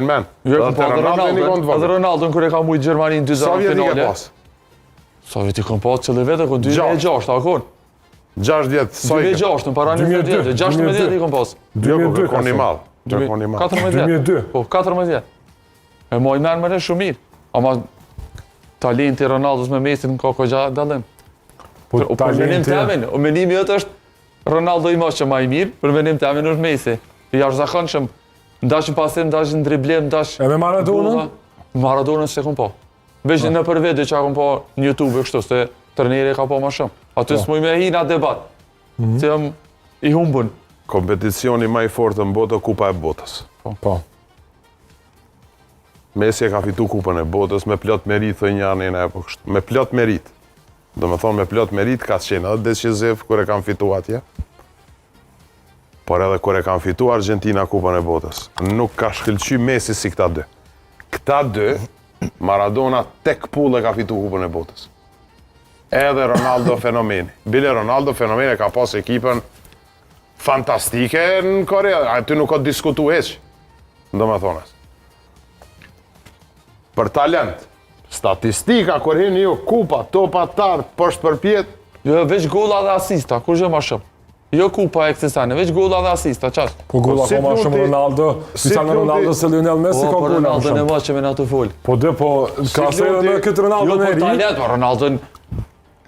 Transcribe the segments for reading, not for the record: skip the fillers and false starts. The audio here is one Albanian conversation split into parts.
Men, edhe Ronaldo kur e ka mujt Gjermaninë 2-0 sa vjet i ke finale. pas? Sa vjet i kam pas çelë vetë ku 2006 takon. 60, sa i ke? 2006 në para 20 vjetë, 16 vjet i kam pas. Jo, po kërkon i madh. 14 vjet. Po 14 vjet. E moj men më shumë mirë. Ama talenti i Ronaldos me Messi ka kogja dallim. Po talenti. Menimi jot është Ronaldo i më më i mirë, për menim të amin është Messi. I jashtëzakonshëm. Ndashim pasim, ndashim driblim, ndash... E me Maradonën? Maradonën se kom po. Veç në për vetë që kom po në YouTube e kështu, se treneri ka po ma shumë. Aty s'muj me hina debat. Se jam i humbun. Kompeticioni ma i fortë në botë, Kupa e Botës. Po. Messi e ka fitu Kupën e Botës me plot merit, thë njani në epo kështu. Me plot merit. Do me thonë me plot merit ka qenë edhe decisiv kër e kam fitu atje. Por edhe kur e kanë fitu Argentina Kupën e Botës, nuk ka shkëlqy Messi si këta dy. Këta dy, Maradona tek pull e ka fitu Kupën e Botës. Edhe Ronaldo fenomeni. Bile Ronaldo fenomeni ka pas ekipën fantastike në Korea, aty nuk ka diskutu heq, do me thones. Për talent, statistika, kur hini ju, kupa, topatar, poshtë përpjet. Jo, veç golla dhe asista, kur gjë ma shumë. Jo kupa e kësisane, veç golla dhe asista, qash. Po golla ka ma shumë Ronaldo, Cristiano Ronaldo se Lionel Messi ka golla ma Ronaldo në shumë. ma që me nga të full. Po ka se edhe me këtë Ronaldo në ri. Jo, po talent, po Ronaldo,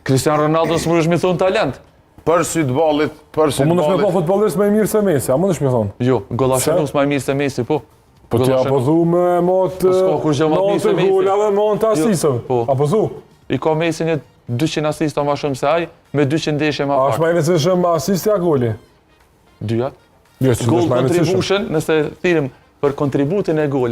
Cristiano Ronaldo së më është mi thonë talent. Për sytballit, Po mundesh me po futbollist më i mirë se Messi, a mundesh me thonë? Jo, golla shumë më i mirë se Messi, po. Po ti apo dhu me mot... s'ka kur gjë më mirë se Messi. Golla dhe mot asistën, Po. apo dhu? I ka Messi një 200 asista ma shumë se aj, me 200 ndeshje ma A pak. është ma i rëndësishëm asistja goli? Dyja. Jo, si Goal është ma i rëndësishëm. contribution, nëse thirim për kontributin e golit.